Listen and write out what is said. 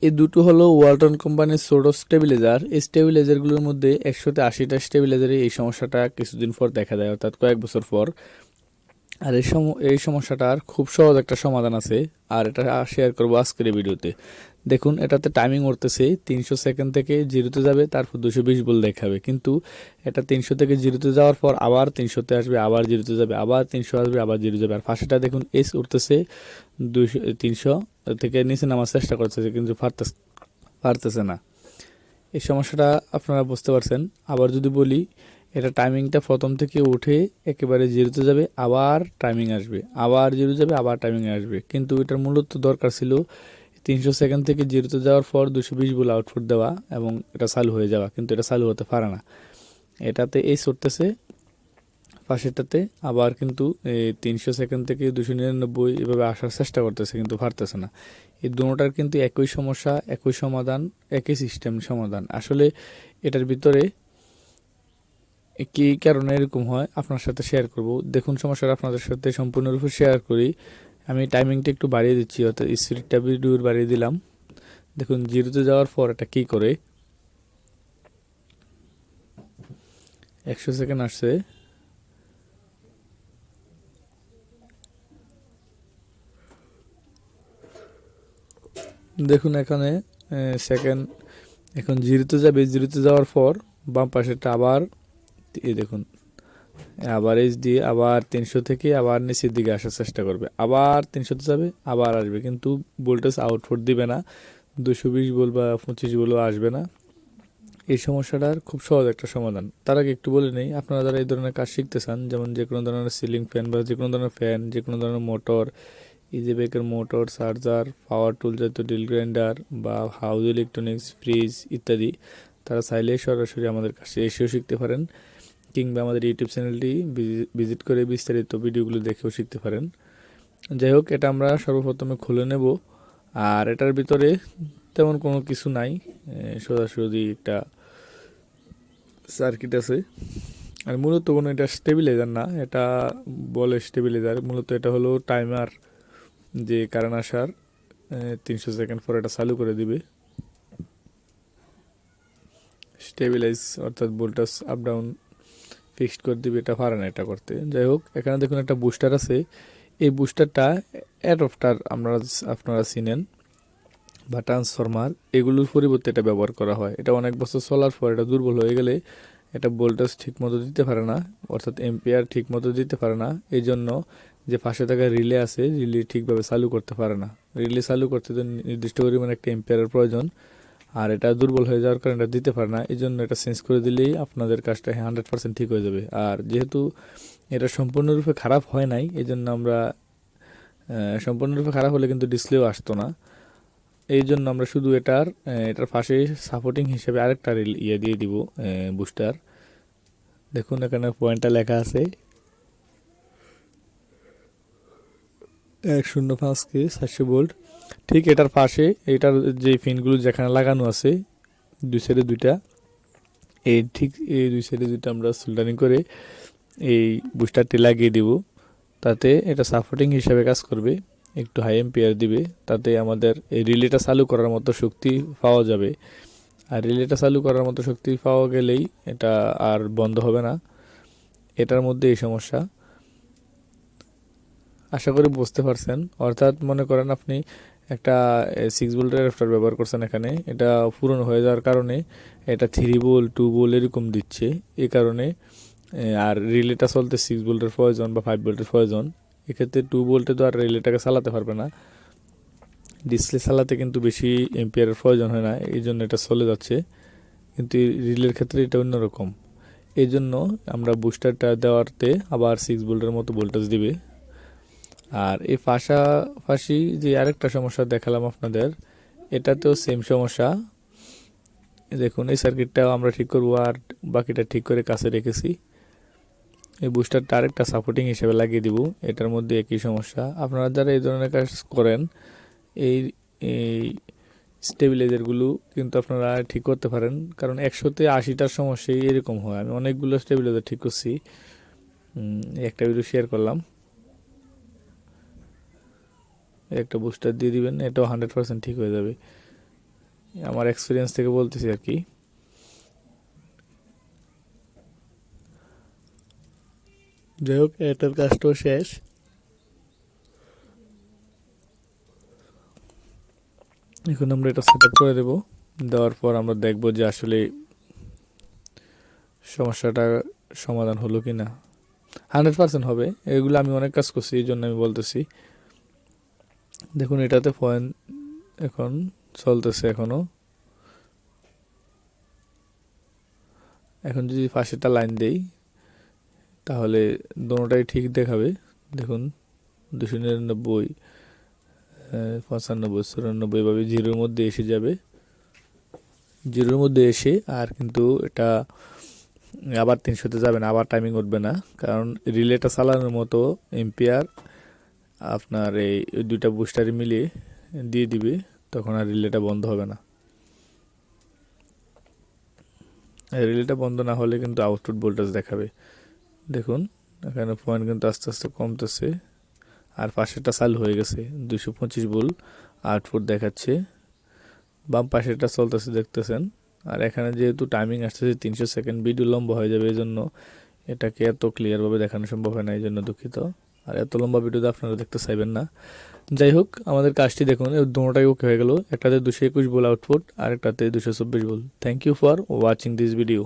এই দুটো হলো ওয়ালটন কোম্পানির সোডো স্টেবিলাইজার। এই স্টেবিলাইজারগুলোর মধ্যে 100-80টা স্টেবিলাইজারে এই সমস্যাটা কিছুদিন পর দেখা দেয়, অর্থাৎ কয়েক বছর পর। আর এই সমস্যাটার খুব সহজ একটা সমাধান আছে, আর এটা শেয়ার করবো আজকের এই ভিডিওতে। দেখুন, এটাতে টাইমিং উঠতেছে 300 সেকেন্ড থেকে জিরোতে যাবে, তারপর 220 বল দেখাবে। কিন্তু এটা 300 থেকে জিরোতে যাওয়ার পর আবার 300-তে আসবে, আবার জিরোতে যাবে, আবার 300 আসবে, আবার জিরো যাবে। আর ফার্স্টটা দেখুন এস উঠতেছে 300 থেকে নিচে নামার চেষ্টা করতেছে, কিন্তু পারতেছে না। এই সমস্যাটা আপনারা বুঝতে পারছেন। আবার যদি বলি, এটা টাইমিংটা প্রথম থেকে উঠে একেবারে জিরোতে যাবে, আবার টাইমিং আসবে, আবার জিরো যাবে, আবার টাইমিং আসবে। কিন্তু এটার মূলত দরকার ছিল 300 সেকেন্ড থেকে জিরোতে যাওয়ার পর 220 বলে আউটপুট দেওয়া এবং এটা চালু হয়ে যাওয়া, কিন্তু এটা চালু হতে পারে না। এটাতে এই চড়তেছে পাশেরটাতে, আবার কিন্তু 300 সেকেন্ড থেকে 299 এভাবে আসার চেষ্টা করতেছে, কিন্তু পারতেছে না। এই দুটোটার কিন্তু একই সমস্যা, একই সমাধান, একই সিস্টেম সমাধান। আসলে এটার ভিতরে কী কারণে এরকম হয় আপনার সাথে শেয়ার করব। দেখুন, সমস্যাটা আপনাদের সাথে সম্পূর্ণরূপে শেয়ার করি। আমি টাইমিংটা একটু বাড়িয়ে দিচ্ছি, অর্থাৎ স্পিডটা ভিডিওর বাড়িয়ে দিলাম। দেখুন, জিরোতে যাওয়ার পর এটা কী করে 100 সেকেন্ড আসছে। দেখুন এখানে সেকেন্ড এখন জিরোতে যাবে, জিরোতে যাওয়ার পর বাম পাশেরটা আবার এই দেখুন অ্যাভারেজ দিয়ে আবার 300 থেকে আবার নিচের দিকে আসার চেষ্টা করবে, আবার 300তে যাবে, আবার আসবে, কিন্তু ভোল্টেজ আউটপুট দিবে না। 220 বল বা 25 বলও আসবে না। এই সমস্যাটার খুব সহজ একটা সমাধান। তার আগে একটু বলে নেই, আপনারা যারা এই ধরনের কাজ শিখতে চান, যেমন যে কোনো ধরনের সিলিং ফ্যান বা যে কোনো ধরনের ফ্যান, যে কোনো ধরনের মোটর, ইজি ব্রেকের মোটর, চার্জার, পাওয়ার টুল জাতীয় ড্রিল গ্রাইন্ডার বা হাউস ইলেকট্রনিক্স, ফ্রিজ ইত্যাদি, তারা চাইলে সরাসরি আমাদের কাছে এসেও শিখতে পারেন, কিংবা আমাদের ইউটিউব চ্যানেলটি ভিজিট করে বিস্তারিত ভিডিওগুলো দেখেও শিখতে পারেন। যাই হোক, এটা আমরা সর্বপ্রথমে খুলে নেব। আর এটার ভিতরে তেমন কোনো কিছু নাই, সোজাসুজি একটা সার্কিট আছে। আর মূলত কোনো এটা স্টেবিলাইজার না, এটা বলে স্টেবিলাইজার, মূলত এটা হলো টাইমার, যে কারেন্ট আসার 300 সেকেন্ড পর এটা চালু করে দিবে, স্টেবিলাইজ অর্থাৎ ভোল্টেজ আপ ডাউন ফিক্সড করে দিবে। এটা পারে না এটা করতে। যাই হোক, এখানে দেখুন একটা বুস্টার আছে। এই বুস্টারটা অ্যাডপ্টার আপনারা চিনেন, বা ট্রান্সফরমার, এগুলোর পরিবর্তে এটা ব্যবহার করা হয়। এটা অনেক বছর চলার পর এটা দুর্বল হয়ে গেলে এটা ভোল্টেজ ঠিক মতো দিতে পারে না, অর্থাৎ এম্পিয়ার ঠিক মতো দিতে পারে না। এই জন্য যে পাশে থাকা রিলে আছে, রিলে ঠিকভাবে চালু করতে পারে না। রিলে চালু করতে তো নির্দিষ্ট পরিমাণে একটা এম্পিয়ারের প্রয়োজন, আর এটা দুর্বল হয়ে যাওয়ার কারণে এটা দিতে পারে না। এই জন্য এটা চেঞ্জ করে দিলেই আপনাদের কাজটা 100% ঠিক হয়ে যাবে। আর যেহেতু এটা সম্পূর্ণরূপে খারাপ হয় নাই, এই জন্য আমরা সম্পূর্ণরূপে খারাপ হলে কিন্তু ডিসপ্লেও আসতো না। এই জন্য আমরা শুধু এটার পাশে সাপোর্টিং হিসেবে আরেকটা ইয়ে দিয়ে দিব, বুস্টার। দেখুন এখানে পয়েন্টটা লেখা আছে 105 কে 400 ভোল্ট। ঠিক এটার পাশে এটার যে পিনগুলো যেখানে লাগানো আছে, দুই সাইডে দুইটা, এই দুই সাইডে দুইটা আমরা সোল্ডারিং করে এই বুস্টারটি লাগিয়ে দিব। তাতে এটা সাপোর্টিং হিসাবে কাজ করবে, একটু হাই এম্পিয়ার দিবে। তাতে আমাদের এই রিলেটা চালু করার মতো শক্তি পাওয়া যাবে। আর রিলেটা চালু করার মতো শক্তি পাওয়া গেলেই এটা আর বন্ধ হবে না। এটার মধ্যে এই সমস্যা, আশা করি বুঝতে পারছেন। অর্থাৎ মনে করেন আপনি একটা 6 ভোল্টের অ্যাডাপ্টার ব্যবহার করছেন, এখানে এটা পুরনো হয়ে যাওয়ার কারণে এটা 3 ভোল্ট 2 ভোল্ট এরকম দিচ্ছে। এই কারণে আর রিলেটা চলতে 6 ভোল্টের প্রয়োজন বা 5 ভোল্টের প্রয়োজন। এক্ষেত্রে 2 ভোল্টে তো আর রিলেটাকে চালাতে পারবে না। ডিসপ্লে চালাতে কিন্তু বেশি এম্পিয়ারের প্রয়োজন হয় না, এই জন্য এটা চলে যাচ্ছে। কিন্তু রিলের ক্ষেত্রে এটা অন্যরকম। এই জন্য আমরা বুস্টারটা দেওয়াতে আবার 6 ভোল্টের মতো ভোল্টেজ দিবে। আর এই পাশাপাশি যে আরেকটা সমস্যা দেখালাম আপনাদের, এটাতেও সেম সমস্যা। দেখুন এই সার্কিটটাও আমরা ঠিক করবো, আর বাকিটা ঠিক করে কাছে রেখেছি। এই বুস্টারটা আরেকটা সাপোর্টিং হিসেবে লাগিয়ে দিব। এটার মধ্যে একই সমস্যা। আপনারা যারা এই ধরনের কাজ করেন, এই এই স্টেবিলাইজারগুলো কিন্তু আপনারা ঠিক করতে পারেন, কারণ 100-80টার সমস্যাই এরকম হয়। আমি অনেকগুলো স্টেবিলাইজার ঠিক করছি, একটা ভিডিও শেয়ার করলাম। একটা বুস্টার দিয়ে দিবেন, এটাও 100% ঠিক হয়ে যাবে। আমার এক্সপিরিয়েন্স থেকে বলতেছি আর কি। যাই হোক, এটার কাজটাও শেষ। এখন আমরা এটা সেট আপ করে দেবো। দেওয়ার পর আমরা দেখবো যে আসলে সমস্যাটা সমাধান হলো কি না। 100% হবে, এগুলো আমি অনেক কাজ করছি, এই জন্য আমি বলতেছি। দেখুন এটাতে পয়েন্ট এখন চলতেছে এখনো। এখন যদি পাশেরটা লাইন দেই তাহলে দোনোটাই ঠিক দেখাবে। দেখুন 299, 95, 94 এভাবে জিরোর মধ্যে এসে যাবে। জিরোর মধ্যে এসে আর কিন্তু এটা আবার 300-তে যাবে না, আবার টাইমিং উঠবে না, কারণ রিলেটা চালানোর মতো এম্পিয়ার আপনার এই দুইটা বুস্টারে মিলিয়ে দিয়ে দিবে, তখন আর রিলেটা বন্ধ হবে না। রিলেটা বন্ধ না হলে কিন্তু আউটপুট ভোল্টেজ দেখাবে। দেখুন এখানে পয়েন্ট কিন্তু আস্তে আস্তে কমতেছে, আর পাশেরটা চালু হয়ে গেছে, 225 ভোল্ট আউটপুট দেখাচ্ছে। বাম পাশেরটা চলতেছে দেখতেছেন। আর এখানে যেহেতু টাইমিং আসতেছে 300 সেকেন্ড, ভিডিও লম্বা হয়ে যাবে, এই জন্য এটাকে এত ক্লিয়ারভাবে দেখানো সম্ভব হয় না, এই জন্য দুঃখিত। আর এত লম্বা ভিডিওতে আপনারা দেখতে চাইবেন না। যাই হোক, আমাদের কাজটি দেখুন, দুটোটাই ওকে হয়ে গেল। একটাতে 221 ভোল্ট আউটপুট আর একটাতে 224 volt. Thank you for watching this video.